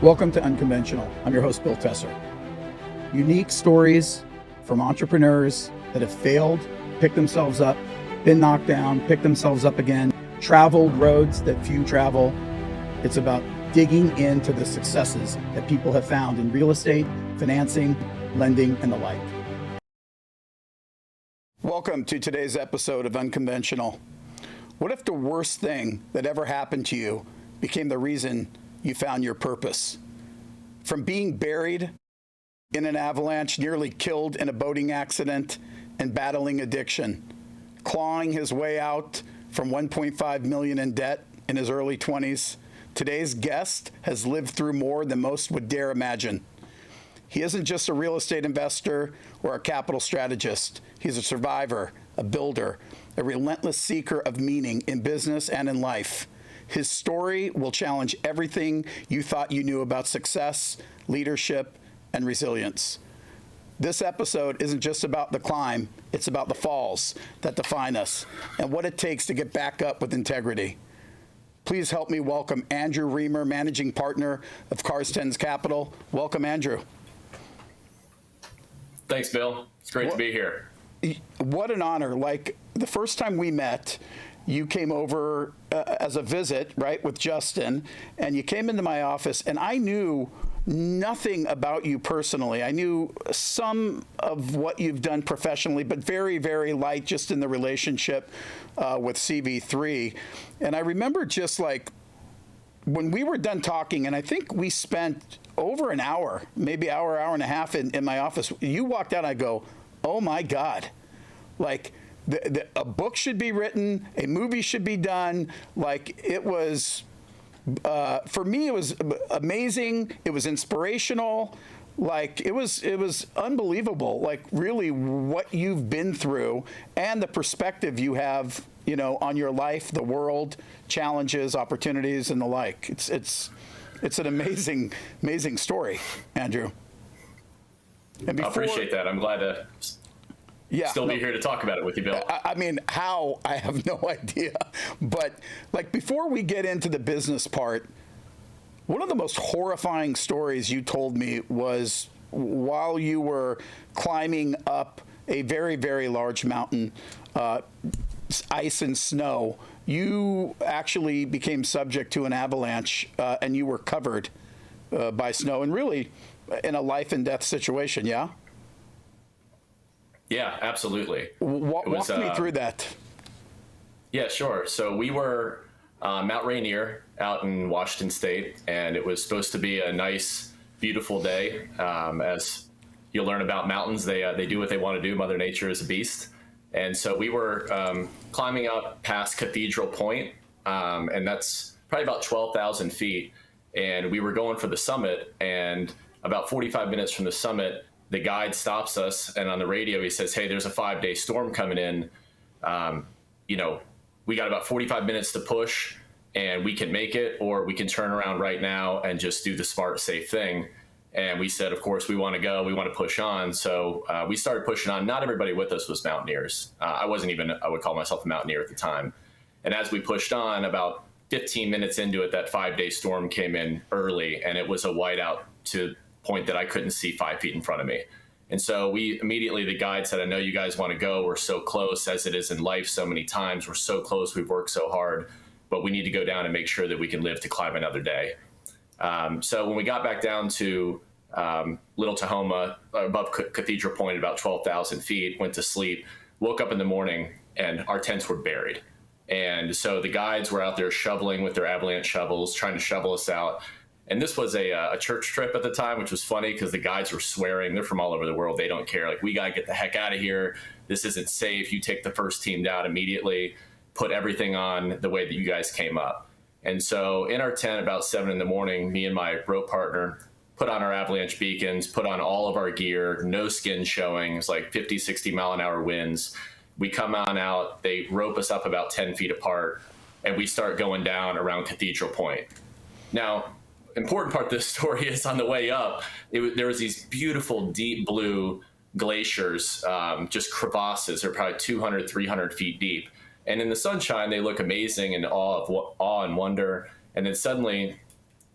Welcome to Unconventional. I'm your host, Bill Tessar. Unique stories from entrepreneurs that have failed, picked themselves up, been knocked down, picked themselves up again, traveled roads that few travel. It's about digging into the successes that people have found in real estate, financing, lending, and the like. Welcome to today's episode of Unconventional. What if the worst thing that ever happened to you became the reason you found your purpose? From being buried in an avalanche, nearly killed in a boating accident, and battling addiction, clawing his way out from 1.5 million in debt in his early 20s, today's guest has lived through more than most would dare imagine. He isn't just a real estate investor or a capital strategist. He's a survivor, a builder, a relentless seeker of meaning in business and in life. His story will challenge everything you thought you knew about success, leadership, and resilience. This episode isn't just about the climb, it's about the falls that define us and what it takes to get back up with integrity. Please help me welcome Andrew Reamer, Managing Partner of Carstensz Capital. Welcome, Andrew. Thanks, Bill. It's great to be here. What an honor. Like the first time we met, you came over as a visit, right, with Justin, and you came into my office, and I knew nothing about you personally. I knew some of what you've done professionally, but very, very light just in the relationship with CV3. And I remember just like when we were done talking, and I think we spent over an hour, maybe hour and a half in my office, you walked out, I go, oh my God, like a book should be written, a movie should be done. Like it was, for me, it was amazing. It was inspirational. Like it was unbelievable. Like really what you've been through and the perspective you have, you know, on your life, the world, challenges, opportunities, and the like. It's an amazing story, Andrew. And I appreciate that. I'm glad to still be here to talk about it with you, Bill. I mean, how? I have no idea. But like before we get into the business part, one of the most horrifying stories you told me was while you were climbing up a very, very large mountain, ice and snow, you actually became subject to an avalanche and you were covered by snow and really in a life and death situation, yeah? Yeah, absolutely. Walk me through that. Yeah, sure. So we were Mount Rainier out in Washington State, and it was supposed to be a nice, beautiful day. As you'll learn about mountains, they do what they want to do. Mother Nature is a beast. And so we were climbing up past Cathedral Point, and that's probably about 12,000 feet. And we were going for the summit, and about 45 minutes from the summit, the guide stops us, and on the radio he says, "Hey, there's a 5-day storm coming in. We got about 45 minutes to push, and we can make it, or we can turn around right now and just do the smart, safe thing." And we said, of course, we want to go. We want to push on. So we started pushing on. Not everybody with us was mountaineers. I would call myself a mountaineer at the time. And as we pushed on, about 15 minutes into it, that 5-day storm came in early, and it was a whiteout to the point that I couldn't see 5 feet in front of me. And so the guide said, "I know you guys want to go. We're so close, as it is in life so many times. We're so close. We've worked so hard, but we need to go down and make sure that we can live to climb another day." So when we got back down to Little Tahoma, above Cathedral Point, about 12,000 feet, went to sleep, woke up in the morning, and our tents were buried. And so the guides were out there shoveling with their avalanche shovels, trying to shovel us out. And this was a church trip at the time, which was funny because the guides were swearing. They're from all over the world. They don't care. Like, we got to get the heck out of here. This isn't safe. You take the first team down immediately, put everything on the way that you guys came up. And so in our tent about 7 in the morning, me and my rope partner put on our avalanche beacons, put on all of our gear, no skin showing. It's like 50, 60 mile an hour winds. We come on out, they rope us up about 10 feet apart, and we start going down around Cathedral Point. Now, important part of this story is on the way up, there was these beautiful deep blue glaciers, just crevasses. They're probably 200, 300 feet deep. And in the sunshine, they look amazing and awe and wonder. And then suddenly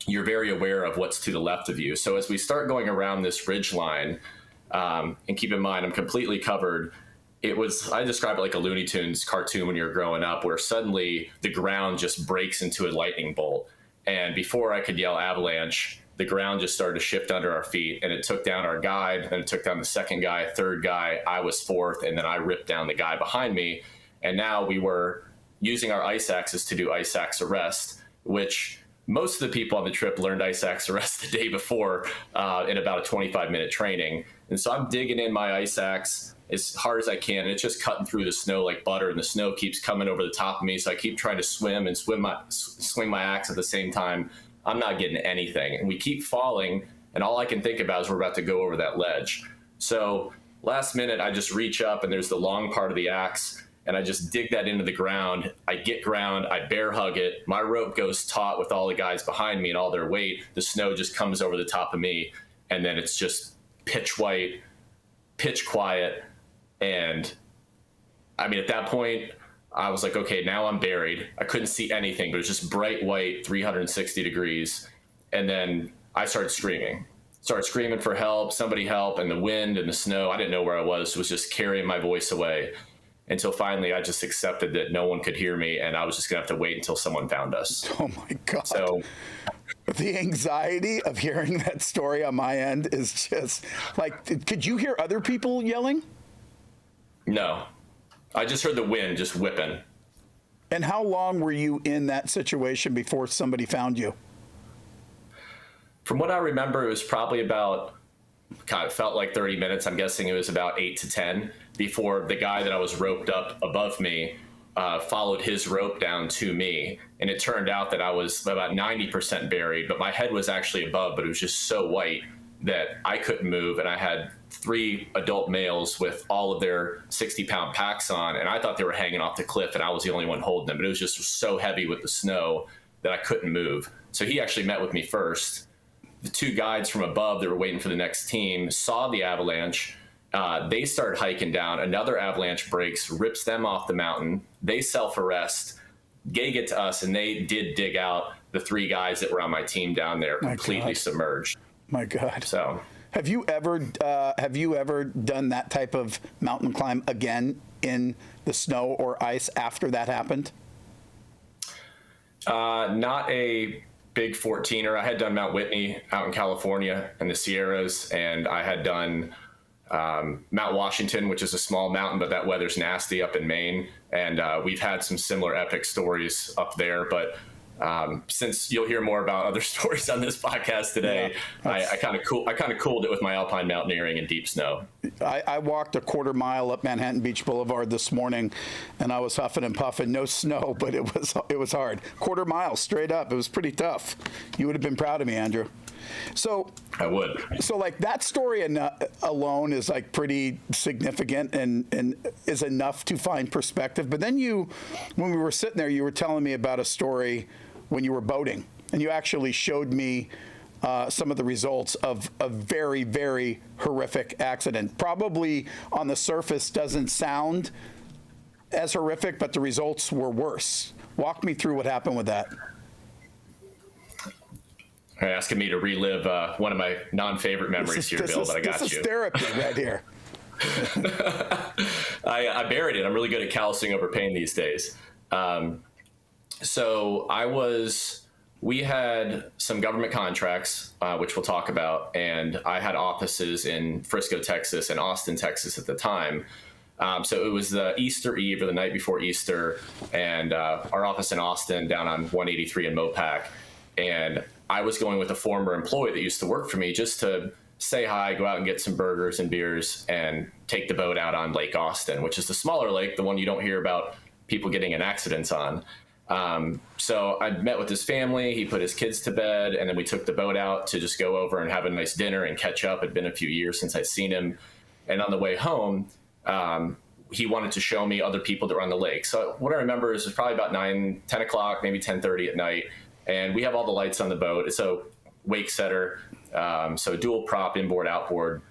you're very aware of what's to the left of you. So as we start going around this ridge line, and keep in mind, I'm completely covered. I describe it like a Looney Tunes cartoon when you're growing up, where suddenly the ground just breaks into a lightning bolt. And before I could yell avalanche, the ground just started to shift under our feet, and it took down our guide, then it took down the second guy, third guy, I was fourth, and then I ripped down the guy behind me. And now we were using our ice axes to do ice axe arrest, which most of the people on the trip learned ice axe arrest the day before in about a 25-minute training. And so I'm digging in my ice axe as hard as I can, and it's just cutting through the snow like butter, and the snow keeps coming over the top of me. So I keep trying to swim and swing my axe at the same time. I'm not getting anything, and we keep falling, and all I can think about is we're about to go over that ledge. So last minute, I just reach up, and there's the long part of the axe, and I just dig that into the ground. I get ground, I bear hug it. My rope goes taut with all the guys behind me and all their weight. The snow just comes over the top of me, and then it's just pitch white, pitch quiet. And I mean, at that point, I was like, okay, now I'm buried. I couldn't see anything, but it was just bright white, 360 degrees. And then I started screaming for help, somebody help. And the wind and the snow, I didn't know where I was just carrying my voice away, until finally I just accepted that no one could hear me, and I was just gonna have to wait until someone found us. Oh my God. So the anxiety of hearing that story on my end is just like, could you hear other people yelling? No, I just heard the wind just whipping. And how long were you in that situation before somebody found you? From what I remember, it was probably about, God, it felt like 30 minutes. I'm guessing it was about 8 to 10 before the guy that I was roped up above me followed his rope down to me. And it turned out that I was about 90% buried, but my head was actually above, but it was just so white that I couldn't move. And I had 3 adult males with all of their 60-pound packs on, and I thought they were hanging off the cliff, and I was the only one holding them. But it was just so heavy with the snow that I couldn't move. So he actually met with me first. The 2 guides from above that were waiting for the next team saw the avalanche. They start hiking down. Another avalanche breaks, rips them off the mountain. They self-arrest. They get to us, and they did dig out the 3 guys that were on my team down there, completely submerged. My God. So, have you ever done that type of mountain climb again in the snow or ice after that happened? Not a big 14er. I had done Mount Whitney out in California in the Sierras, and I had done Mount Washington, which is a small mountain, but that weather's nasty up in Maine. And we've had some similar epic stories up there. But since you'll hear more about other stories on this podcast today, yeah, I kind of cooled it with my alpine mountaineering in deep snow. I walked a quarter mile up Manhattan Beach Boulevard this morning, and I was huffing and puffing. No snow, but it was hard. Quarter mile straight up. It was pretty tough. You would have been proud of me, Andrew. So I would. So like that story alone is like pretty significant and is enough to find perspective. But then when we were sitting there, you were telling me about a story when you were boating, and you actually showed me some of the results of a very, very horrific accident. Probably on the surface doesn't sound as horrific, but the results were worse. Walk me through what happened with that. You're asking me to relive one of my non-favorite memories here, Bill, but I got you. This is therapy right here. I buried it. I'm really good at callousing over pain these days. So we had some government contracts, which we'll talk about, and I had offices in Frisco, Texas, and Austin, Texas at the time. So it was the Easter Eve or the night before Easter, and our office in Austin down on 183 in Mopac. And I was going with a former employee that used to work for me just to say hi, go out and get some burgers and beers, and take the boat out on Lake Austin, which is the smaller lake, the one you don't hear about people getting in accidents on. So I met with his family, he put his kids to bed, and then we took the boat out to just go over and have a nice dinner and catch up. It'd been a few years since I'd seen him. And on the way home, he wanted to show me other people that were on the lake. So what I remember is it was probably about 10 o'clock, maybe 10:30 at night. And we have all the lights on the boat. It's a wake setter, so dual prop, inboard, outboard.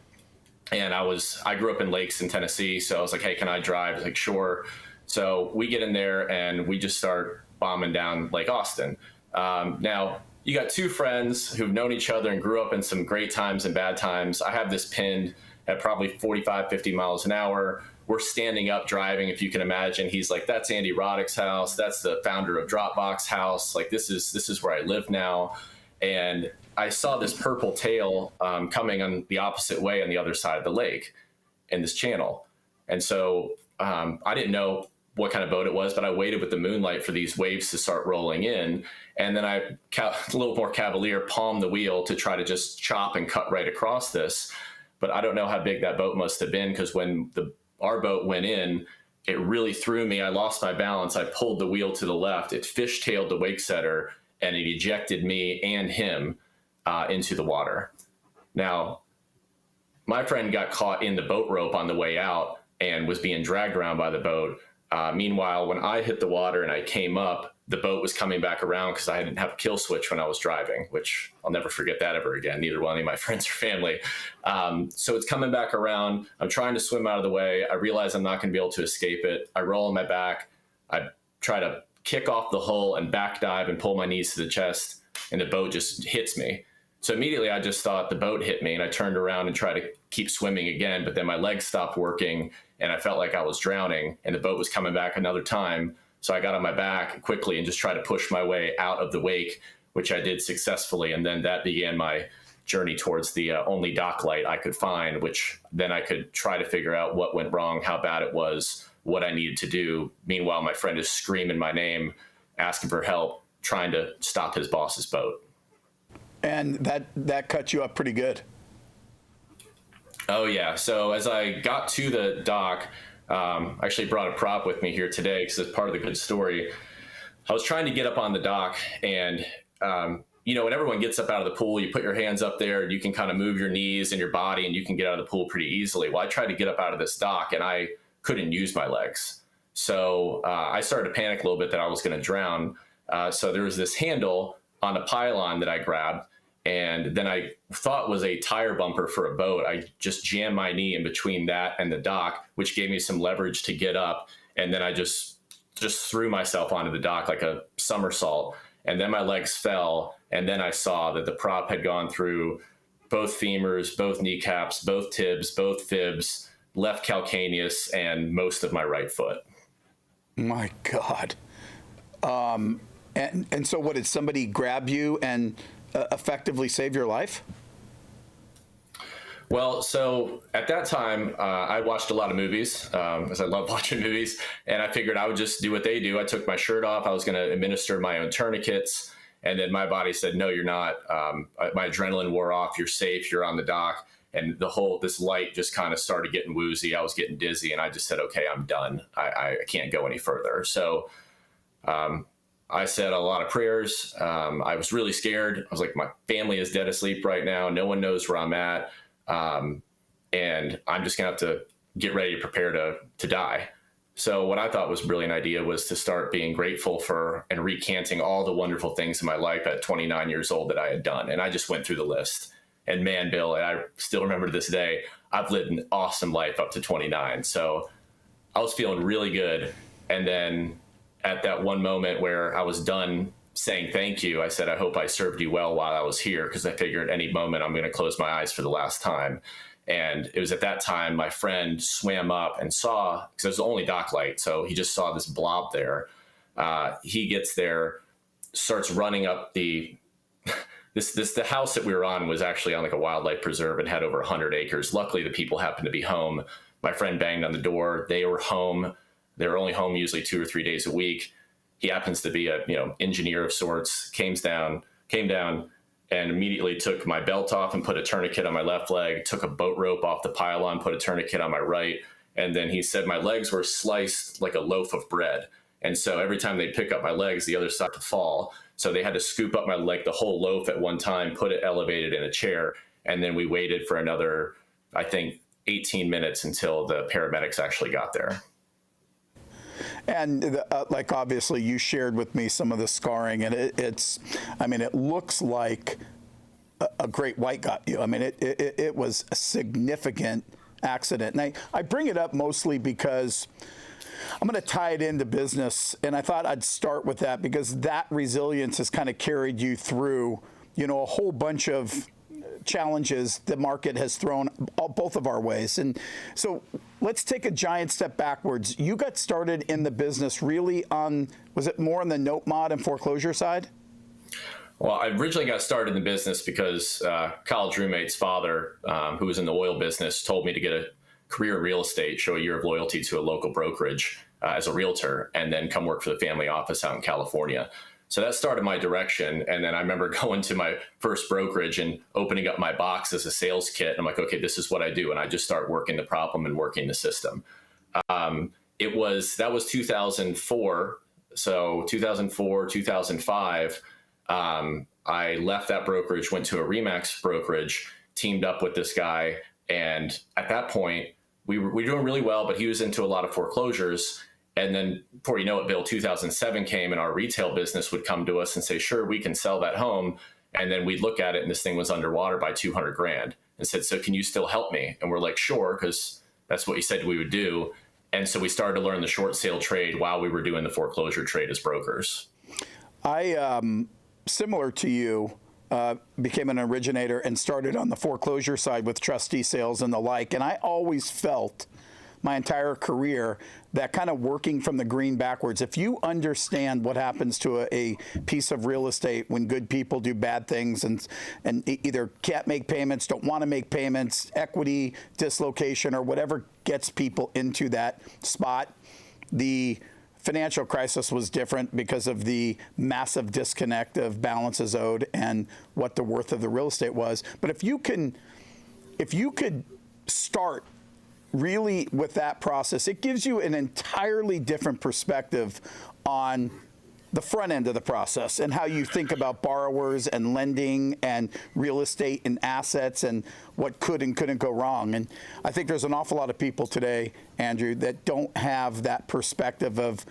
And I grew up in lakes in Tennessee, so I was like, hey, can I drive? I was like, sure. So we get in there and we just start bombing down Lake Austin. Now, you got two friends who've known each other and grew up in some great times and bad times. I have this pinned at probably 45, 50 miles an hour. We're standing up driving, if you can imagine. He's like, that's Andy Roddick's house. That's the founder of Dropbox house. Like, this is where I live now. And I saw this purple tail coming on the opposite way on the other side of the lake in this channel. And so I didn't know what kind of boat it was, but I waited with the moonlight for these waves to start rolling in. And then I, a little more cavalier, palmed the wheel to try to just chop and cut right across this. But I don't know how big that boat must have been, because when our boat went in, it really threw me. I lost my balance. I pulled the wheel to the left. It fishtailed the wake setter, and it ejected me and him into the water. Now, my friend got caught in the boat rope on the way out and was being dragged around by the boat. Meanwhile, when I hit the water and I came up, the boat was coming back around because I didn't have a kill switch when I was driving, which I'll never forget that ever again. Neither will any of my friends or family. So it's coming back around. I'm trying to swim out of the way. I realize I'm not going to be able to escape it. I roll on my back. I try to kick off the hull and back dive and pull my knees to the chest, and the boat just hits me. So immediately I just thought the boat hit me, and I turned around and tried to keep swimming again, but then my legs stopped working and I felt like I was drowning, and the boat was coming back another time. So I got on my back quickly and just tried to push my way out of the wake, which I did successfully. And then that began my journey towards the only dock light I could find, which then I could try to figure out what went wrong, how bad it was, what I needed to do. Meanwhile, my friend is screaming my name, asking for help, trying to stop his boss's boat. And that cut you up pretty good. Oh, yeah. So as I got to the dock, I actually brought a prop with me here today because it's part of the good story. I was trying to get up on the dock, and when everyone gets up out of the pool, you put your hands up there and you can kind of move your knees and your body and you can get out of the pool pretty easily. Well, I tried to get up out of this dock and I couldn't use my legs. So I started to panic a little bit that I was going to drown. So there was this handle on a pylon that I grabbed, and then I thought was a tire bumper for a boat. I just jammed my knee in between that and the dock, which gave me some leverage to get up. And then I just threw myself onto the dock like a somersault. And then my legs fell. And then I saw that the prop had gone through both femurs, both kneecaps, both tibs, both fibs, left calcaneus, and most of my right foot. My God. And so what, did somebody grab you and effectively save your life? Well, so at that time, I watched a lot of movies, as I love watching movies, and I figured I would just do what they do. I took my shirt off. I was going to administer my own tourniquets, and then my body said, no, you're not. My adrenaline wore off. You're safe. You're on the dock. And this light just kind of started getting woozy. I was getting dizzy, and I just said, okay, I'm done. I can't go any further. So I said a lot of prayers. I was really scared. I was like, my family is dead asleep right now. No one knows where I'm at. And I'm just going to have to get ready to prepare to die. So what I thought was a brilliant idea was to start being grateful for and recanting all the wonderful things in my life at 29 years old that I had done. And I just went through the list. And man, Bill, and I still remember to this day, I've lived an awesome life up to 29. So I was feeling really good. And then at that one moment where I was done saying thank you, I said, I hope I served you well while I was here, because I figured at any moment I'm going to close my eyes for the last time. And it was at that time my friend swam up and saw, because it was the only dock light, so he just saw this blob there. He gets there, starts running up the house that we were on was actually on like a wildlife preserve and had over 100 acres. Luckily, the people happened to be home. My friend banged on the door. They were home. They were only home usually 2 or 3 days a week. He happens to be a engineer of sorts. Came down, and immediately took my belt off and put a tourniquet on my left leg. Took a boat rope off the pylon, put a tourniquet on my right, and then he said my legs were sliced like a loaf of bread. And so every time they'd pick up my legs, the other side would fall. So they had to scoop up my leg, the whole loaf at one time, put it elevated in a chair, and then we waited for another, I think, 18 minutes until the paramedics actually got there. And obviously you shared with me some of the scarring, and it looks like a great white got you. I mean, it was a significant accident. And I bring it up mostly because I'm going to tie it into business, and I thought I'd start with that because that resilience has kind of carried you through, a whole bunch of challenges the market has thrown both of our ways. And so let's take a giant step backwards. You got started in the business really was it more on the note mod and foreclosure side? Well, I originally got started in the business because college roommate's father, who was in the oil business, told me to get a career in real estate, show a year of loyalty to a local brokerage as a realtor, and then come work for the family office out in California. So that started my direction. And then I remember going to my first brokerage and opening up my box as a sales kit. And I'm like, okay, this is what I do. And I just start working the problem and working the system. That was 2004. So 2004, 2005, I left that brokerage, went to a Remax brokerage, teamed up with this guy. And at that point, we were doing really well, but he was into a lot of foreclosures. And then before you know it, Bill, 2007 came and our retail business would come to us and say, sure, we can sell that home. And then we'd look at it and this thing was underwater by 200 grand and said, so can you still help me? And we're like, sure, because that's what you said we would do. And so we started to learn the short sale trade while we were doing the foreclosure trade as brokers. Similar to you, became an originator and started on the foreclosure side with trustee sales and the like. And I always felt my entire career that kind of working from the green backwards. If you understand what happens to a piece of real estate when good people do bad things and either can't make payments, don't want to make payments, equity dislocation, or whatever gets people into that spot, the financial crisis was different because of the massive disconnect of balances owed and what the worth of the real estate was. But if you could start really with that process, it gives you an entirely different perspective on the front end of the process and how you think about borrowers and lending and real estate and assets and what could and couldn't go wrong. And I think there's an awful lot of people today, Andrew, that don't have that perspective of,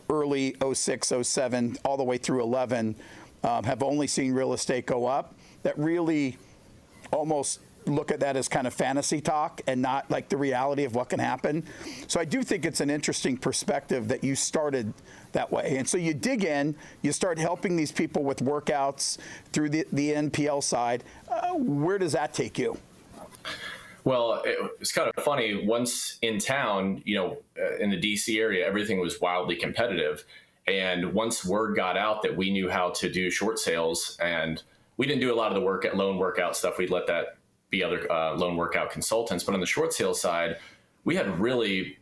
early 06, 07, all the way through 11, have only seen real estate go up, that really almost look at that as kind of fantasy talk and not like the reality of what can happen. So I do think it's an interesting perspective that you started that way. And so you dig in, you start helping these people with workouts through the NPL side. Where does that take you? Well, it's kind of funny. Once in town, in the DC area, everything was wildly competitive. And once word got out that we knew how to do short sales, and we didn't do a lot of the loan workout stuff, we'd let that be other loan workout consultants. But on the short sale side, we had really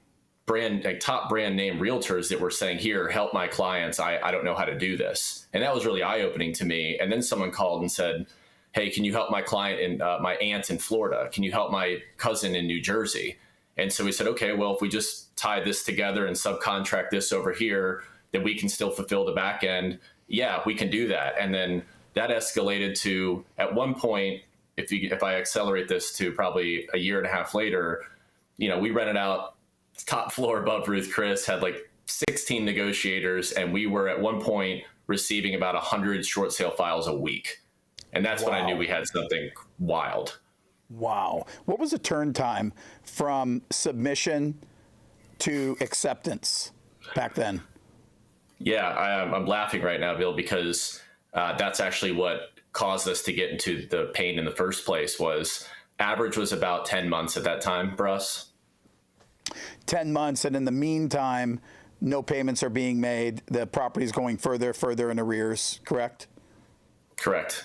top brand name realtors that were saying, here, help my clients. I don't know how to do this. And that was really eye-opening to me. And then someone called and said, hey, can you help my client and my aunt in Florida? Can you help my cousin in New Jersey? And so we said, okay, well, if we just tie this together and subcontract this over here, then we can still fulfill the back end. Yeah, we can do that. And then that escalated to, at one point, if I accelerate this to probably a year and a half later, we rented out top floor above Ruth Chris, had like 16 negotiators, and we were at one point receiving about 100 short sale files a week. And that's when I knew we had something wild. Wow. What was the turn time from submission to acceptance back then? Yeah, I'm laughing right now, Bill, because that's actually what caused us to get into the pain in the first place. Average was about 10 months at that time for us. 10 months. And in the meantime, no payments are being made. The property's going further in arrears, correct? Correct.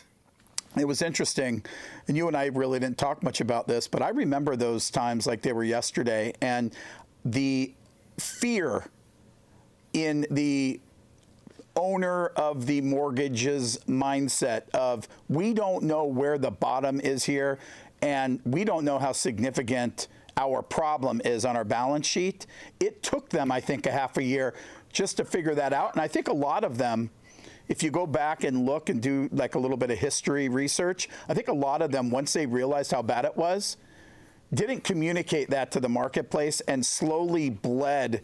It was interesting, and you and I really didn't talk much about this, but I remember those times like they were yesterday, and the fear in the owner of the mortgage's mindset of, we don't know where the bottom is here, and we don't know how significant our problem is on our balance sheet. It took them, I think, a half a year just to figure that out, and I think a lot of them, if you go back and look and do like a little bit of history research, I think a lot of them, once they realized how bad it was, didn't communicate that to the marketplace and slowly bled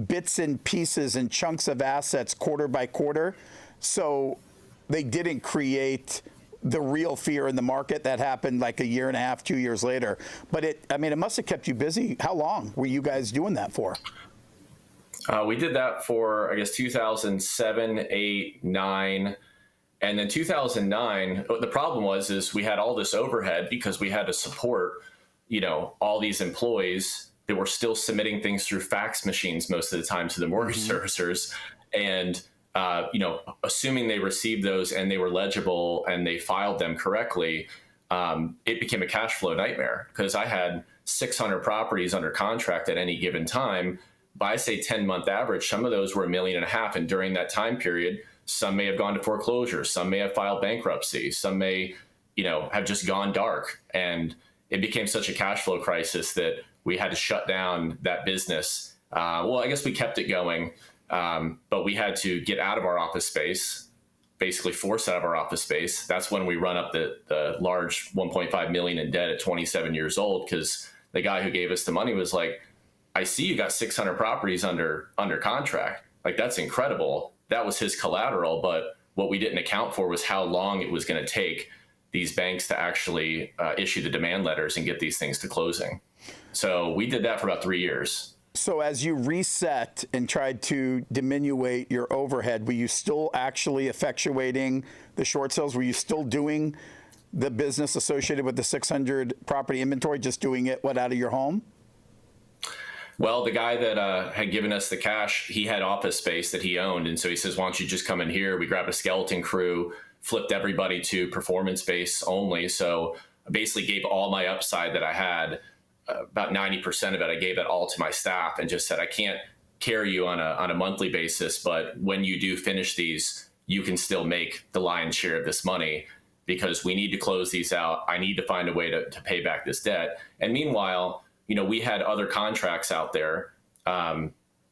bits and pieces and chunks of assets quarter by quarter. So they didn't create the real fear in the market that happened like a year and a half, 2 years later. But it must have kept you busy. How long were you guys doing that for? We did that for, I guess, 2007, 8, 9. And then 2009, the problem is we had all this overhead because we had to support, all these employees that were still submitting things through fax machines most of the time to the mortgage servicers. And, assuming they received those and they were legible and they filed them correctly, it became a cash flow nightmare because I had 600 properties under contract at any given time. By, say, 10-month average, some of those were $1.5 million. And during that time period, some may have gone to foreclosure, some may have filed bankruptcy, some may, have just gone dark. And it became such a cash flow crisis that we had to shut down that business. Well, I guess we kept it going, but we had to get out of our office space, basically forced out of our office space. That's when we run up the large 1.5 million in debt at 27 years old, because the guy who gave us the money was like, I see you got 600 properties under contract. Like, that's incredible. That was his collateral. But what we didn't account for was how long it was going to take these banks to actually issue the demand letters and get these things to closing. So we did that for about 3 years. So as you reset and tried to diminuate your overhead, were you still actually effectuating the short sales? Were you still doing the business associated with the 600 property inventory, just doing it out of your home? Well, the guy that had given us the cash, he had office space that he owned. And so he says, why don't you just come in here? We grabbed a skeleton crew, flipped everybody to performance base only. So I basically gave all my upside that I had, about 90% of it, I gave it all to my staff and just said, I can't carry you on a monthly basis, but when you do finish these, you can still make the lion's share of this money because we need to close these out. I need to find a way to pay back this debt. And meanwhile, we had other contracts out there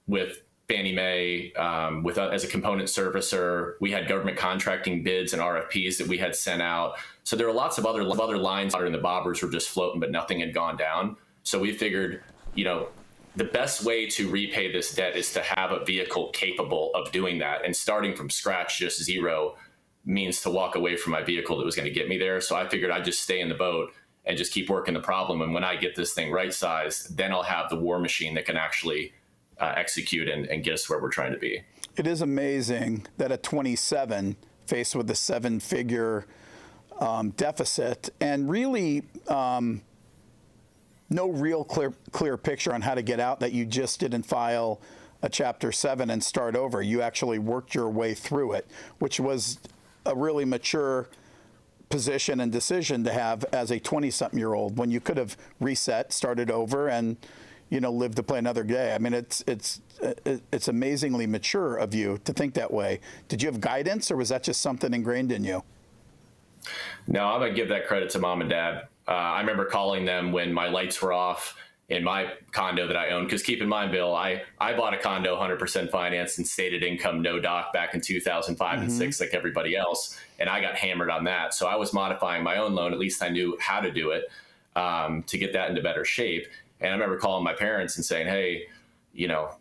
with Fannie Mae, as a component servicer. We had government contracting bids and RFPs that we had sent out. So there were lots of other lines out, and the bobbers were just floating, but nothing had gone down. So we figured, the best way to repay this debt is to have a vehicle capable of doing that. And starting from scratch, just zero, means to walk away from my vehicle that was going to get me there. So I figured I'd just stay in the boat and just keep working the problem. And when I get this thing right sized, then I'll have the war machine that can actually execute and get us where we're trying to be. It is amazing that at 27, faced with a 7-figure deficit and really no real clear picture on how to get out, that you just didn't file a Chapter 7 and start over. You actually worked your way through it, which was a really mature position and decision to have as a 20-something-year-old, when you could have reset, started over, and lived to play another day. I mean, it's amazingly mature of you to think that way. Did you have guidance, or was that just something ingrained in you? No, I'm gonna give that credit to mom and dad. I remember calling them when my lights were off in my condo that I owned, because keep in mind, Bill, I bought a condo 100% financed and stated income, no doc, back in 2005 and 6, like everybody else. And I got hammered on that. So I was modifying my own loan. At least I knew how to do it to get that into better shape. And I remember calling my parents and saying, hey,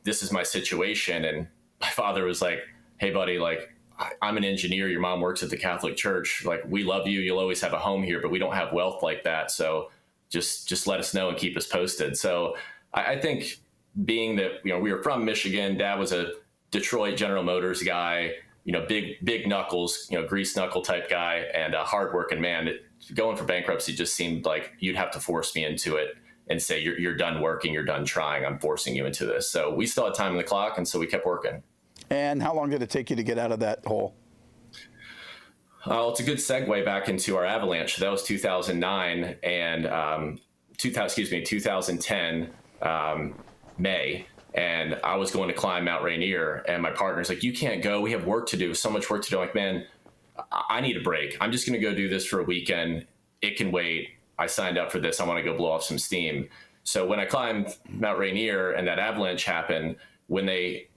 this is my situation. And my father was like, hey, buddy, like, I'm an engineer. Your mom works at the Catholic Church. Like, we love you. You'll always have a home here, but we don't have wealth like that. So just let us know and keep us posted. So I think, being that, we were from Michigan, Dad was a Detroit General Motors guy, big knuckles, grease knuckle type guy, and a hardworking man. Going for bankruptcy just seemed like you'd have to force me into it and say, you're done working, you're done trying, I'm forcing you into this. So we still had time on the clock, and so we kept working. And how long did it take you to get out of that hole? It's a good segue back into our avalanche. That was 2009 and 2010 May. And I was going to climb Mount Rainier, and my partner's like, you can't go. We have work to do, so much work to do. I'm like, man, I need a break. I'm just going to go do this for a weekend. It can wait. I signed up for this. I want to go blow off some steam. So when I climbed Mount Rainier and that avalanche happened, when they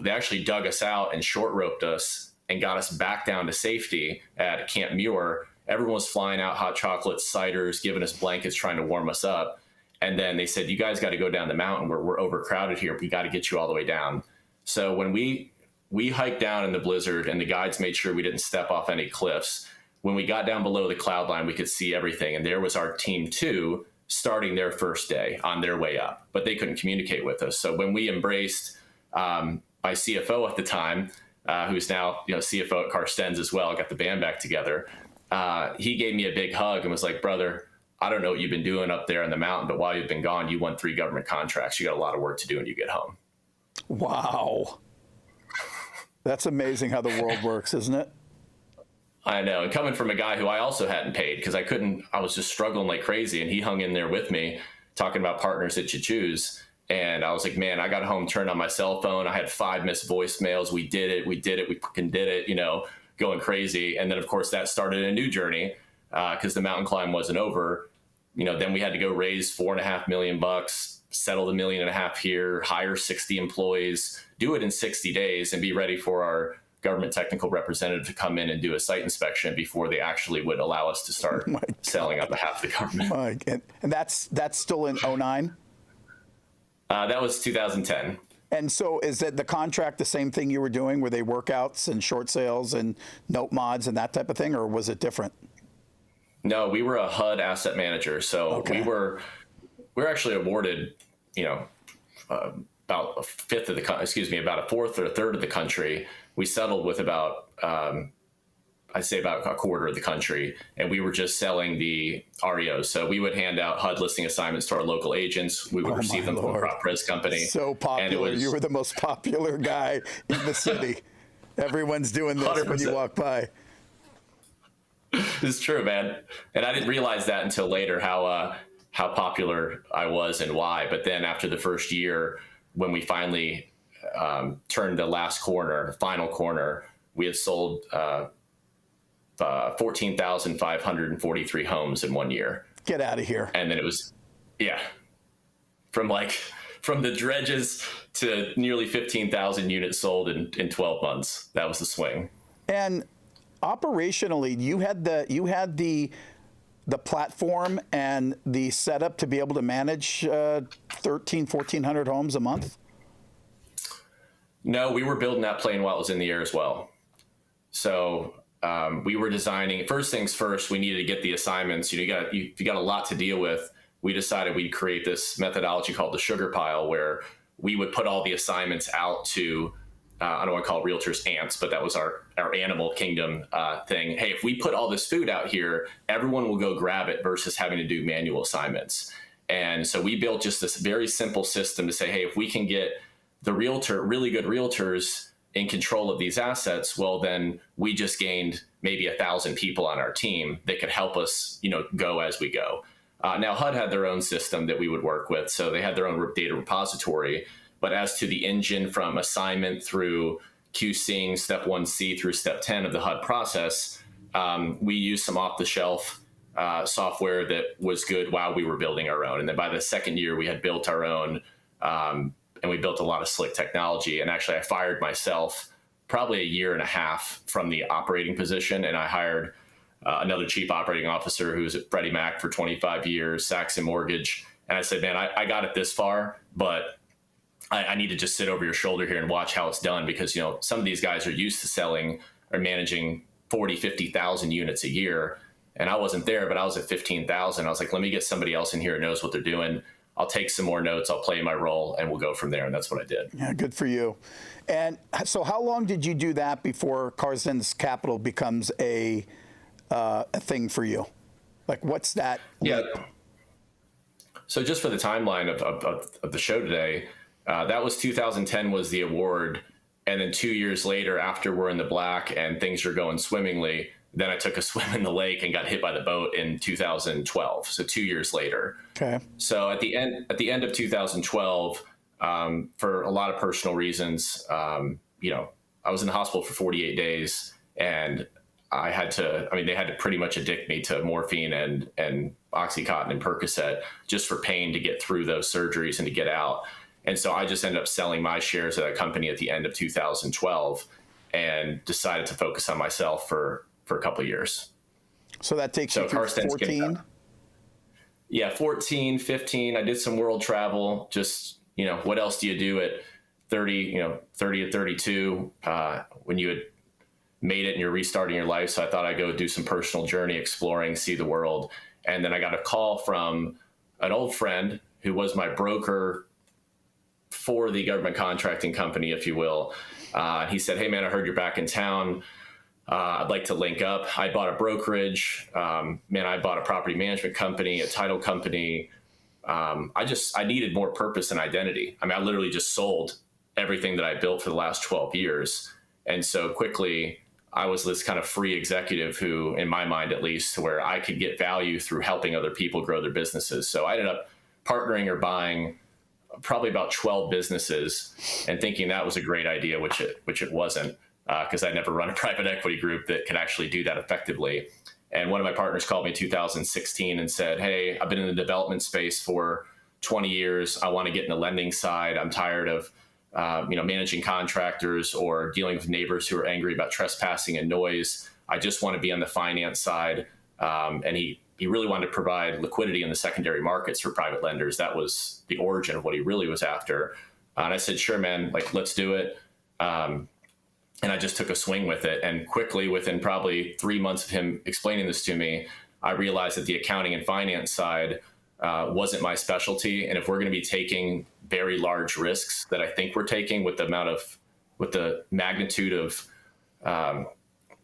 actually dug us out and short roped us and got us back down to safety at Camp Muir, everyone was flying out hot chocolates, ciders, giving us blankets, trying to warm us up. And then they said, you guys got to go down the mountain. We're overcrowded here. We got to get you all the way down. So when we hiked down in the blizzard, and the guides made sure we didn't step off any cliffs, when we got down below the cloud line, we could see everything. And there was our team 2 starting their first day on their way up, but they couldn't communicate with us. So when we embraced my CFO at the time, who's now CFO at Carstensz as well, got the band back together. He gave me a big hug and was like, brother, I don't know what you've been doing up there in the mountain, but while you've been gone, you won 3 government contracts. You got a lot of work to do when you get home. Wow. That's amazing how the world works, isn't it? I know. And coming from a guy who I also hadn't paid because I was just struggling like crazy. And he hung in there with me talking about partners that you choose. And I was like, man, I got home, turned on my cell phone. I had 5 missed voicemails. We did it. We fucking did it, going crazy. And then of course that started a new journey because the mountain climb wasn't over. Then we had to go raise $4.5 million, settle the $1.5 million here, hire 60 employees, do it in 60 days and be ready for our government technical representative to come in and do a site inspection before they actually would allow us to start selling on behalf of the government. And that's still in 2009? That was 2010. And so is that the contract the same thing you were doing? Were they workouts and short sales and note mods and that type of thing, or was it different? No, we were a HUD asset manager. So we were actually awarded, about a fifth of about a fourth or a third of the country. We settled with about, I'd say about a quarter of the country, and we were just selling the REOs. So we would hand out HUD listing assignments to our local agents. We would receive them from a prop res company. So popular. You were the most popular guy in the city. Everyone's doing this 100%. When you walk by. It's true, man. And I didn't realize that until later, how popular I was and why. But then after the first year, when we finally turned the final corner, we had sold 14,543 homes in 1 year. Get out of here. And then it was, from the dredges to nearly 15,000 units sold in 12 months. That was the swing. And operationally, you had the platform and the setup to be able to manage 1,400 homes a month? No, we were building that plane while it was in the air as well. So we were designing, first things first, we needed to get the assignments. You got a lot to deal with. We decided we'd create this methodology called the sugar pile, where we would put all the assignments out to, I don't want to call it realtors ants, but that was our animal kingdom thing. Hey, if we put all this food out here, everyone will go grab it versus having to do manual assignments. And so we built just this very simple system to say, hey, if we can get the really good realtors in control of these assets, well, then we just gained maybe 1,000 people on our team that could help us, go as we go. Now HUD had their own system that we would work with. So they had their own data repository. But as to the engine from assignment through QCing step 1C through step 10 of the HUD process, we used some off-the-shelf software that was good while we were building our own. And then by the second year, we had built our own, and we built a lot of slick technology. And actually, I fired myself probably a year and a half from the operating position, and I hired another chief operating officer who was at Freddie Mac for 25 years, Saxon Mortgage. And I said, man, I got it this far, but I need to just sit over your shoulder here and watch how it's done, because, some of these guys are used to selling or managing 40, 50,000 units a year. And I wasn't there, but I was at 15,000. I was like, let me get somebody else in here who knows what they're doing. I'll take some more notes. I'll play my role and we'll go from there. And that's what I did. Yeah, good for you. And so how long did you do that before Carstensz Capital becomes a thing for you? Like, what's that? Yeah. So just for the timeline of the show today, that was 2010 was the award. And then 2 years later, after we're in the black and things are going swimmingly, then I took a swim in the lake and got hit by the boat in 2012. So 2 years later. Okay. So at the end of 2012, for a lot of personal reasons, I was in the hospital for 48 days, and they had to pretty much addict me to morphine and Oxycontin and Percocet just for pain to get through those surgeries and to get out. And so I just ended up selling my shares of that company at the end of 2012 and decided to focus on myself for a couple of years. So that takes you through 14? Yeah, 14, 15. I did some world travel. Just, what else do you do at 30 to 32 when you had made it and you're restarting your life? So I thought I'd go do some personal journey exploring, see the world. And then I got a call from an old friend who was my broker for the government contracting company, if you will. He said, "Hey man, I heard you're back in town. I'd like to link up." I bought a brokerage. I bought a property management company, a title company. I needed more purpose and identity. I mean, I literally just sold everything that I built for the last 12 years. And so quickly, I was this kind of free executive who, in my mind at least, to where I could get value through helping other people grow their businesses. So I ended up partnering or buying probably about 12 businesses and thinking that was a great idea, which it wasn't, because I never run a private equity group that could actually do that effectively. And one of my partners called me in 2016 and said, "Hey, I've been in the development space for 20 years. I want to get in the lending side. I'm tired of managing contractors or dealing with neighbors who are angry about trespassing and noise. I just want to be on the finance side." And he really wanted to provide liquidity in the secondary markets for private lenders. That was the origin of what he really was after. And I said, "Sure, man, like, let's do it." And I just took a swing with it. And quickly, within probably 3 months of him explaining this to me, I realized that the accounting and finance side wasn't my specialty. And if we're going to be taking very large risks that I think we're taking with the magnitude of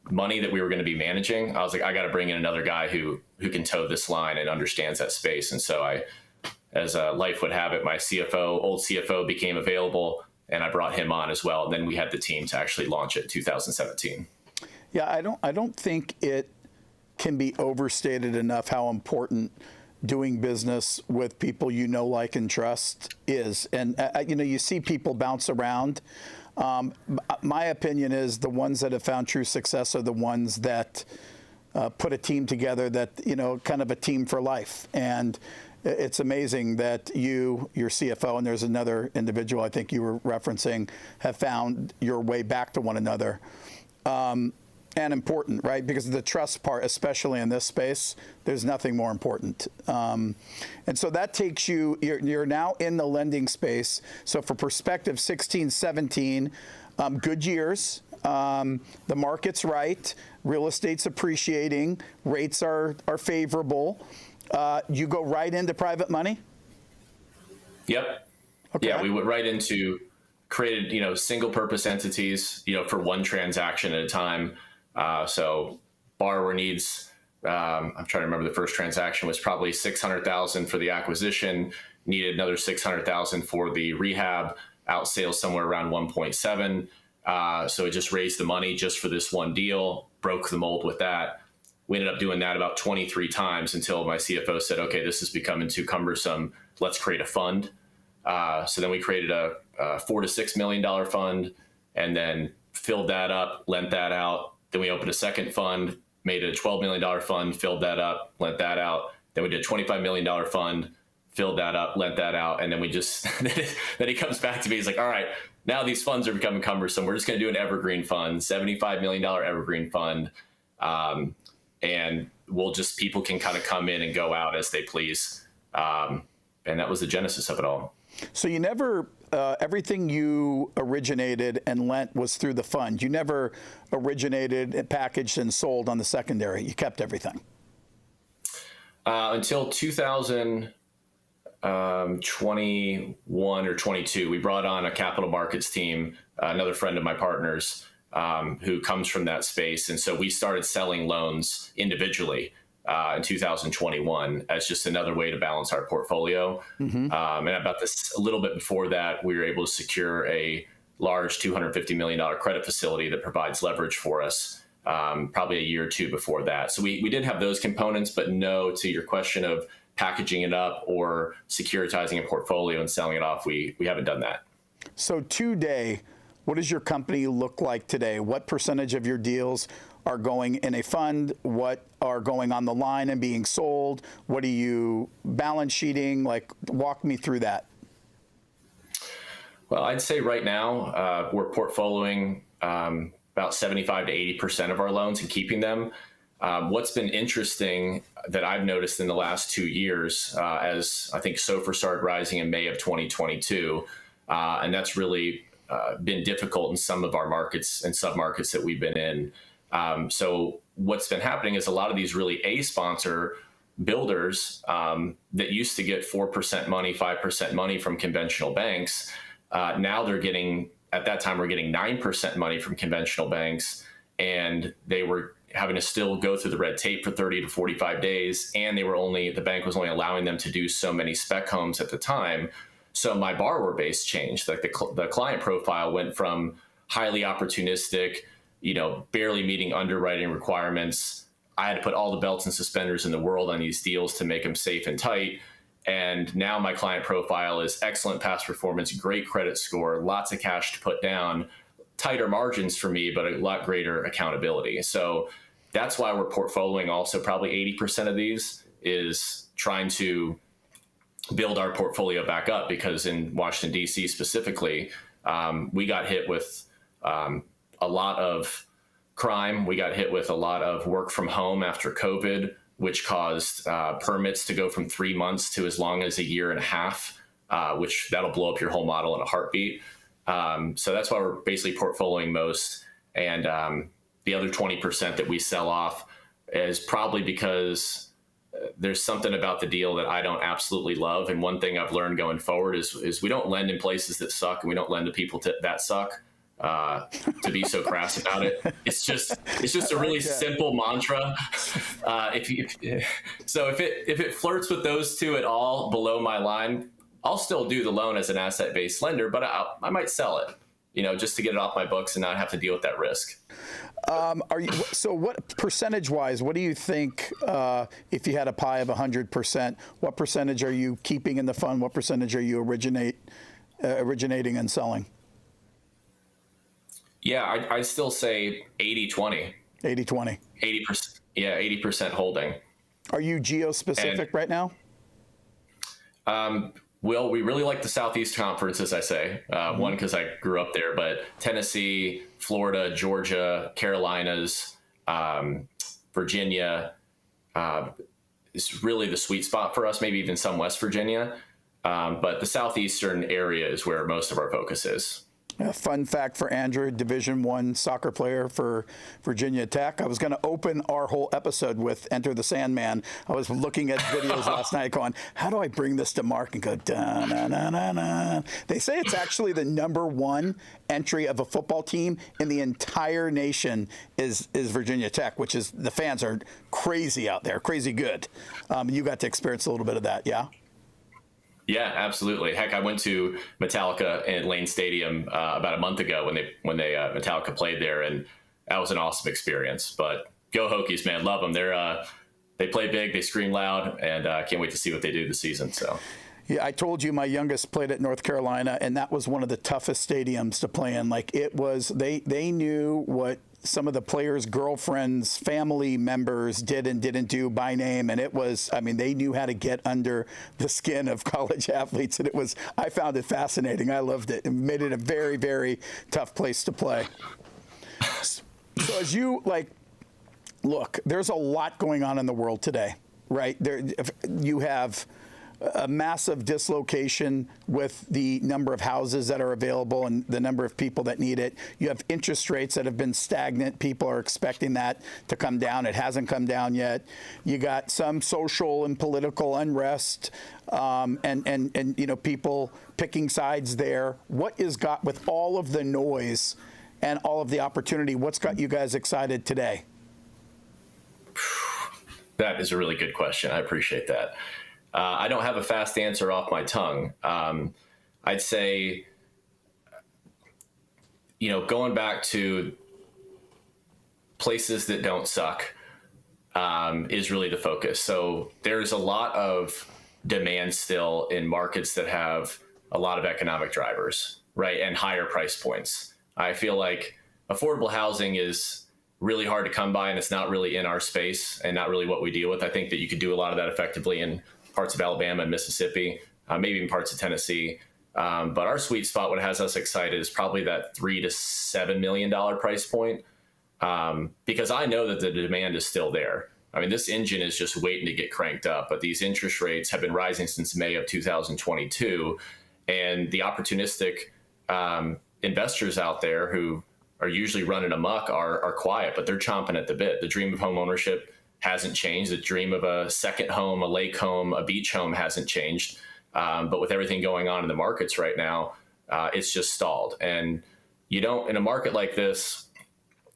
money that we were going to be managing, I was like, I got to bring in another guy who can toe this line and understands that space. And so as life would have it, my old CFO became available, and I brought him on as well. And then we had the team to actually launch it in 2017. Yeah, I don't think it can be overstated enough how important doing business with people you know, like, and trust is. And you see people bounce around. My opinion is the ones that have found true success are the ones that put a team together that, kind of a team for life. And it's amazing that your CFO, and there's another individual I think you were referencing, have found your way back to one another. And important, right? Because of the trust part, especially in this space, there's nothing more important. And so that takes you're now in the lending space. So for perspective, 16, 17, good years. The market's right. Real estate's appreciating. Rates are favorable. You go right into private money? Yep. Okay. Yeah, we went right into created, single purpose entities, for one transaction at a time. So borrower needs, I'm trying to remember, the first transaction was probably $600,000 for the acquisition, needed another $600,000 for the rehab, out sales somewhere around 1.7. So it just raised the money just for this one deal, broke the mold with that. We ended up doing that about 23 times until my CFO said, "Okay, this is becoming too cumbersome. Let's create a fund." So then we created a $4 to $6 million fund, and then filled that up, lent that out. Then we opened a second fund, made it a $12 million fund, filled that up, lent that out. Then we did a $25 million fund, filled that up, lent that out. And then then he comes back to me. He's like, "All right, now these funds are becoming cumbersome. We're just going to do an evergreen fund, $75 million evergreen fund. And people can kind of come in and go out as they please." And that was the genesis of it all. So you never, everything you originated and lent was through the fund. You never originated, packaged, and sold on the secondary. You kept everything. Until 2021 or 22, we brought on a capital markets team, another friend of my partner's, who comes from that space. And so we started selling loans individually in 2021 as just another way to balance our portfolio. Mm-hmm. And about a little bit before that, we were able to secure a large $250 million credit facility that provides leverage for us, probably a year or two before that. So we did have those components, but no, to your question of packaging it up or securitizing a portfolio and selling it off, we haven't done that. So today, what does your company look like today? What percentage of your deals are going in a fund? What are going on the line and being sold? What are you balance sheeting? Like, walk me through that. Well, I'd say right now we're portfolioing about 75 to 80% of our loans and keeping them. What's been interesting that I've noticed in the last 2 years, as I think SOFR started rising in May of 2022, and that's really been difficult in some of our markets and submarkets that we've been in. So what's been happening is a lot of these really A-sponsor builders that used to get 4% money, 5% money from conventional banks, Now they're getting, at that time, we're getting 9% money from conventional banks, and they were having to still go through the red tape for 30 to 45 days. And the bank was only allowing them to do so many spec homes at the time. So my borrower base changed. Like the client profile went from highly opportunistic, barely meeting underwriting requirements. I had to put all the belts and suspenders in the world on these deals to make them safe and tight. And now my client profile is excellent past performance, great credit score, lots of cash to put down, tighter margins for me, but a lot greater accountability. So that's why we're portfolioing also probably 80% of these is trying to build our portfolio back up, because in Washington, D.C. specifically, we got hit with a lot of crime. We got hit with a lot of work from home after COVID, which caused permits to go from 3 months to as long as a year and a half, which that'll blow up your whole model in a heartbeat. So that's why we're basically portfolioing most. And the other 20% that we sell off is probably because there's something about the deal that I don't absolutely love. And one thing I've learned going forward is we don't lend in places that suck, and we don't lend to people that suck. To be so crass about it. It's just a really simple mantra. If it flirts with those two at all below my line, I'll still do the loan as an asset-based lender, but I might sell it, just to get it off my books and not have to deal with that risk. So what percentage-wise, what do you think, if you had a pie of 100%, what percentage are you keeping in the fund? What percentage are you originating and selling? Yeah, I'd still say 80-20. 80-20. 80%. Yeah, 80% holding. Are you geo-specific right now? Well, we really like the Southeast Conference, as I say. One, because I grew up there, but Tennessee, Florida, Georgia, Carolinas, Virginia is really the sweet spot for us, maybe even some West Virginia. But the Southeastern area is where most of our focus is. A fun fact for Andrew, Division I soccer player for Virginia Tech. I was going to open our whole episode with Enter the Sandman. I was looking at videos last night going, how do I bring this to Mark and go, da-na-na-na-na. They say it's actually the #1 entry of a football team in the entire nation is Virginia Tech, which is, the fans are crazy out there, crazy good. You got to experience a little bit of that, yeah? Yeah, absolutely. Heck, I went to Metallica at Lane Stadium about a month ago when they Metallica played there, and that was an awesome experience. But go Hokies, man, love them. They play big, they scream loud, and I can't wait to see what they do this season. So. Yeah, I told you my youngest played at North Carolina, and that was one of the toughest stadiums to play in. Like, it was, they knew what some of the players' girlfriends, family members did and didn't do by name. And it was, they knew how to get under the skin of college athletes. And I found it fascinating. I loved it. It made it a very, very tough place to play. So as you, look, there's a lot going on in the world today, right? You have a massive dislocation with the number of houses that are available and the number of people that need it. You have interest rates that have been stagnant. People are expecting that to come down. It hasn't come down yet. You got some social and political unrest, and people picking sides there. What is got, with all of the noise and all of the opportunity, what's got you guys excited today? That is a really good question. I appreciate that. I don't have a fast answer off my tongue. I'd say, going back to places that don't suck is really the focus. So there's a lot of demand still in markets that have a lot of economic drivers, right? And higher price points. I feel like affordable housing is really hard to come by, and it's not really in our space and not really what we deal with. I think that you could do a lot of that effectively in parts of Alabama and Mississippi, maybe even parts of Tennessee. But our sweet spot, what has us excited, is probably that $3 to $7 million price point, because I know that the demand is still there. This engine is just waiting to get cranked up, but these interest rates have been rising since May of 2022. And the opportunistic investors out there who are usually running amok are quiet, but they're chomping at the bit. The dream of home ownership hasn't changed. The dream of a second home, a lake home, a beach home hasn't changed. But with everything going on in the markets right now, it's just stalled. And you don't, in a market like this,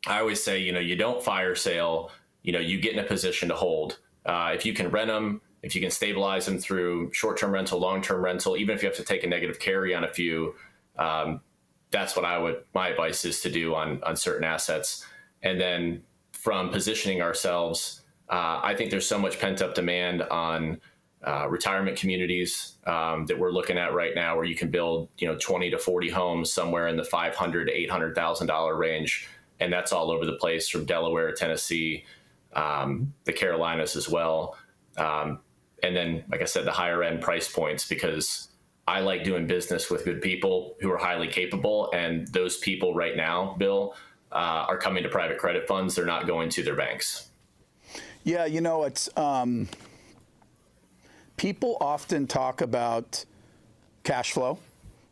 I always say, you don't fire sale, you get in a position to hold. If you can rent them, if you can stabilize them through short-term rental, long-term rental, even if you have to take a negative carry on a few, that's what my advice is to do on certain assets. And then from positioning ourselves, I think there's so much pent-up demand on retirement communities that we're looking at right now, where you can build 20 to 40 homes somewhere in the $500,000 to $800,000 range, and that's all over the place, from Delaware, Tennessee, the Carolinas as well, and then, like I said, the higher end price points, because I like doing business with good people who are highly capable, and those people right now, Bill, are coming to private credit funds. They're not going to their banks. Yeah, it's people often talk about cash flow.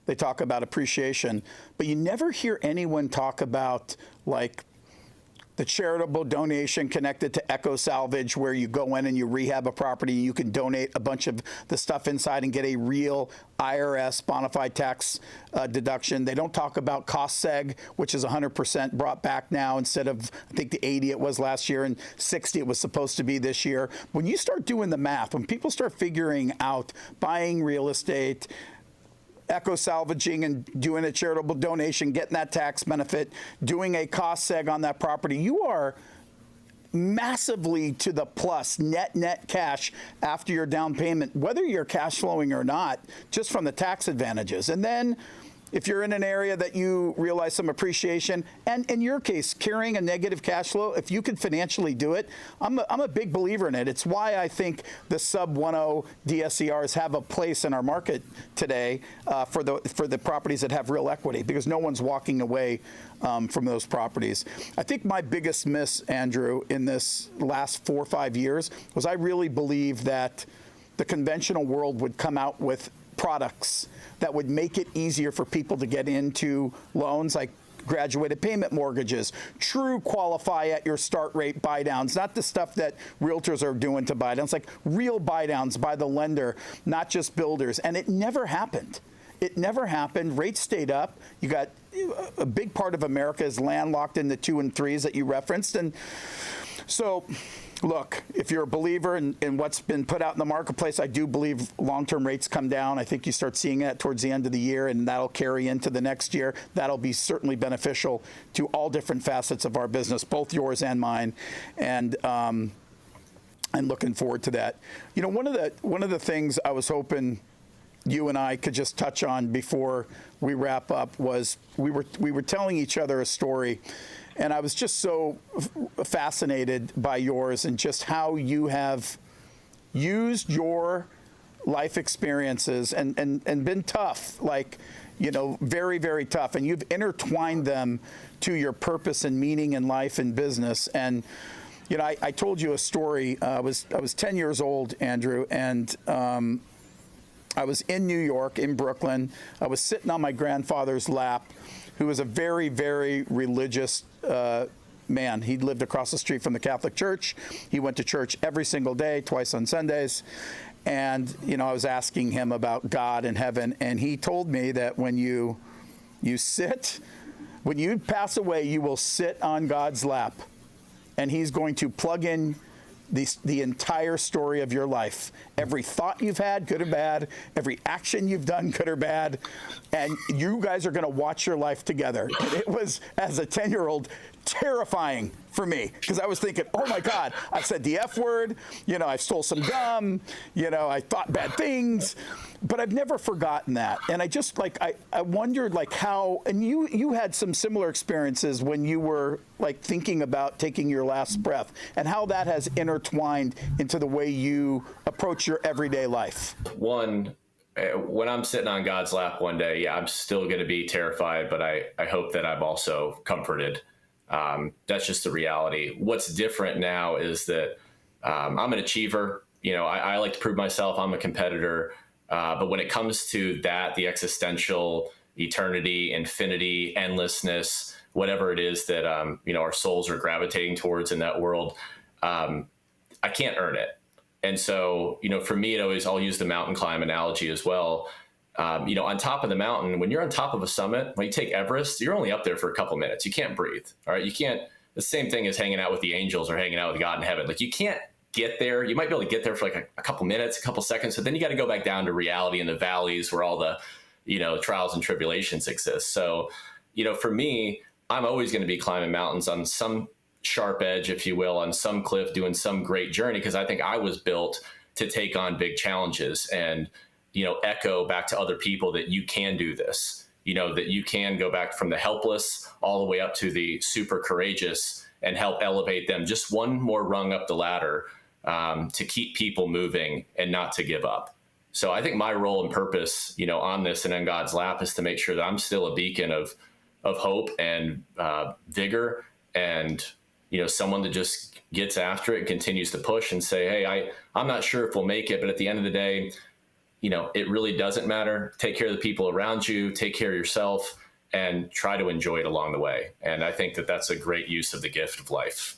They talk about appreciation, but you never hear anyone talk about like the charitable donation connected to Eco Salvage, where you go in and you rehab a property and you can donate a bunch of the stuff inside and get a real IRS bona fide tax deduction. They don't talk about cost seg, which is 100% brought back now instead of, I think, the 80 it was last year and 60 it was supposed to be this year. When you start doing the math, when people start figuring out buying real estate, eco-salvaging and doing a charitable donation, getting that tax benefit, doing a cost seg on that property, you are massively to the plus, net cash after your down payment, whether you're cash flowing or not, just from the tax advantages. And then if you're in an area that you realize some appreciation, and in your case, carrying a negative cash flow, if you can financially do it, I'm a big believer in it. It's why I think the sub 1.0 DSCRs have a place in our market today for the properties that have real equity, because no one's walking away from those properties. I think my biggest miss, Andrew, in this last 4 or 5 years was I really believed that the conventional world would come out with products that would make it easier for people to get into loans, like graduated payment mortgages, true qualify at your start rate buy downs, not the stuff that realtors are doing to buy downs, like real buy downs by the lender, not just builders. And it never happened. It never happened. Rates stayed up. You got a big part of America is landlocked in the 2 and 3s that you referenced. And so, look, if you're a believer in what's been put out in the marketplace, I do believe long-term rates come down. I think you start seeing that towards the end of the year, and that'll carry into the next year. That'll be certainly beneficial to all different facets of our business, both yours and mine. And I'm looking forward to that. One of the things I was hoping you and I could just touch on before we wrap up was we were telling each other a story, and I was just so fascinated by yours and just how you have used your life experiences and been tough, very, very tough. And you've intertwined them to your purpose and meaning in life and business. And, I told you a story. I was 10 years old, Andrew, and I was in New York, in Brooklyn. I was sitting on my grandfather's lap, who was a very, very religious man. He lived across the street from the Catholic Church. He went to church every single day, twice on Sundays. And, I was asking him about God and heaven. And he told me that when you pass away, you will sit on God's lap. And he's going to plug in the entire story of your life. Every thought you've had, good or bad, every action you've done, good or bad, and you guys are going to watch your life together. And it was, as a 10-year-old, terrifying for me, because I was thinking, oh my God, I said the F word, I stole some gum, I thought bad things, but I've never forgotten that. And I just I wondered how, and you had some similar experiences when you were thinking about taking your last breath, and how that has intertwined into the way you approach your everyday life. One, when I'm sitting on God's lap one day, I'm still going to be terrified, but I hope that I'm also comforted. That's just the reality. What's different now is that I'm an achiever. I like to prove myself. I'm a competitor. But when it comes to that, the existential, eternity, infinity, endlessness, whatever it is that our souls are gravitating towards in that world, I can't earn it. And so, for me, I'll use the mountain climb analogy as well. on top of the mountain, when you're on top of a summit, when you take Everest, you're only up there for a couple minutes. You can't breathe. All right. You can't, the same thing as hanging out with the angels or hanging out with God in heaven. Like, you can't get there. You might be able to get there for like a couple minutes, a couple seconds, but then you got to go back down to reality in the valleys where all the, trials and tribulations exist. So, for me, I'm always going to be climbing mountains on some sharp edge, if you will, on some cliff, doing some great journey, because I think I was built to take on big challenges and, echo back to other people that you can do this, that you can go back from the helpless all the way up to the super courageous and help elevate them just one more rung up the ladder, to keep people moving and not to give up. So I think my role and purpose, on this and in God's lap, is to make sure that I'm still a beacon of hope and vigor, and someone that just gets after it and continues to push and say, hey, I'm not sure if we'll make it, but at the end of the day, it really doesn't matter. Take care of the people around you, take care of yourself, and try to enjoy it along the way. And I think that that's a great use of the gift of life.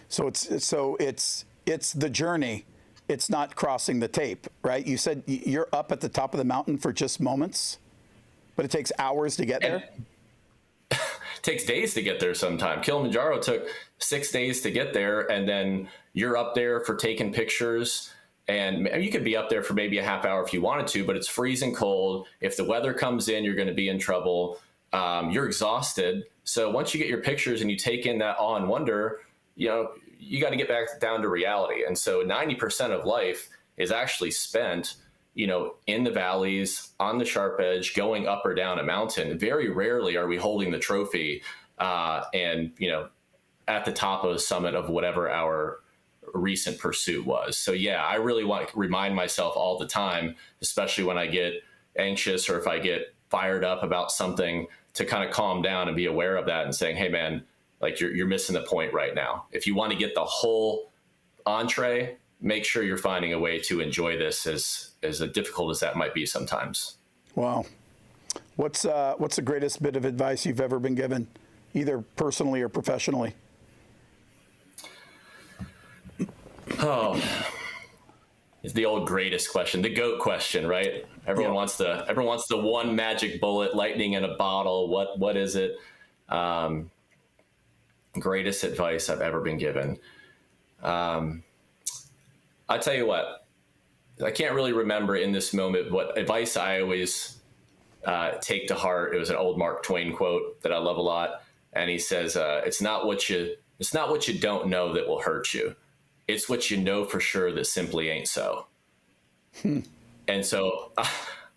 So it's the journey. It's not crossing the tape, right? You said you're up at the top of the mountain for just moments, but it takes hours to get there. It takes days to get there sometimes. Kilimanjaro took 6 days to get there, and then you're up there for taking pictures. And you could be up there for maybe a half hour if you wanted to, but it's freezing cold. If the weather comes in, you're going to be in trouble. You're exhausted. So once you get your pictures and you take in that awe and wonder, you got to get back down to reality. And so 90% of life is actually spent, in the valleys, on the sharp edge, going up or down a mountain. Very rarely are we holding the trophy and at the top of the summit of whatever our recent pursuit was. So yeah, I really want to remind myself all the time, especially when I get anxious or if I get fired up about something, to kind of calm down and be aware of that and saying, hey man, like you're missing the point right now. If you want to get the whole entree, make sure you're finding a way to enjoy this, as difficult as that might be sometimes. Wow. What's the greatest bit of advice you've ever been given, either personally or professionally? Oh, it's the old greatest question, the GOAT question, right? Everyone wants the one magic bullet, lightning in a bottle. What is it? Greatest advice I've ever been given. I tell you what, I can't really remember in this moment what advice I always take to heart. It was an old Mark Twain quote that I love a lot, and he says, "It's not what you don't know that will hurt you. It's what you know for sure that simply ain't so." And so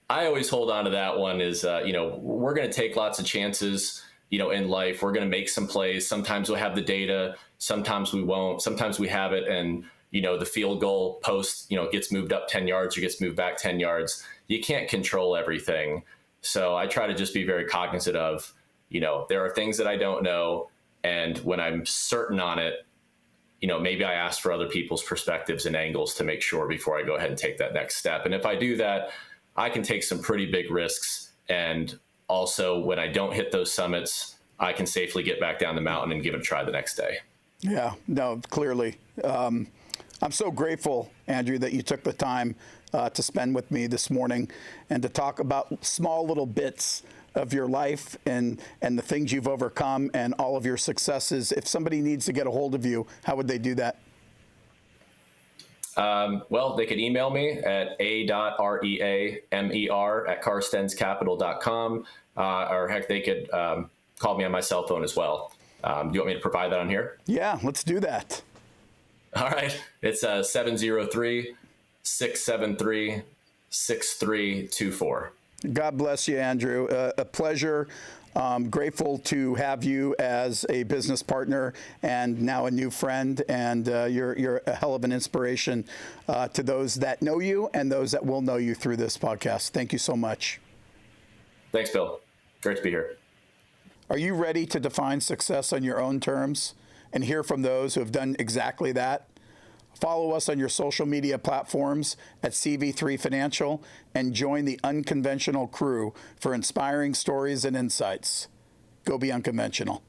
I always hold on to that one. Is we're going to take lots of chances. In life, we're going to make some plays. Sometimes we'll have the data. Sometimes we won't. Sometimes we have it, and the field goal post, gets moved up 10 yards or gets moved back 10 yards. You can't control everything. So I try to just be very cognizant of, there are things that I don't know. And when I'm certain on it, maybe I ask for other people's perspectives and angles to make sure before I go ahead and take that next step. And if I do that, I can take some pretty big risks. And also, when I don't hit those summits, I can safely get back down the mountain and give it a try the next day. Yeah, no, clearly. I'm so grateful, Andrew, that you took the time to spend with me this morning and to talk about small little bits of your life and the things you've overcome and all of your successes. If somebody needs to get a hold of you, how would they do that? Well, they could email me at a.reamer@carstenszcapital.com, or heck, they could call me on my cell phone as well. Do you want me to provide that on here? Yeah, let's do that. All right. It's 703-673-6324. God bless you, Andrew. A pleasure. Grateful to have you as a business partner and now a new friend. And you're a hell of an inspiration to those that know you and those that will know you through this podcast. Thank you so much. Thanks, Bill. Great to be here. Are you ready to define success on your own terms and hear from those who have done exactly that? Follow us on your social media platforms at CV3 Financial and join the Unconventional crew for inspiring stories and insights. Go be unconventional.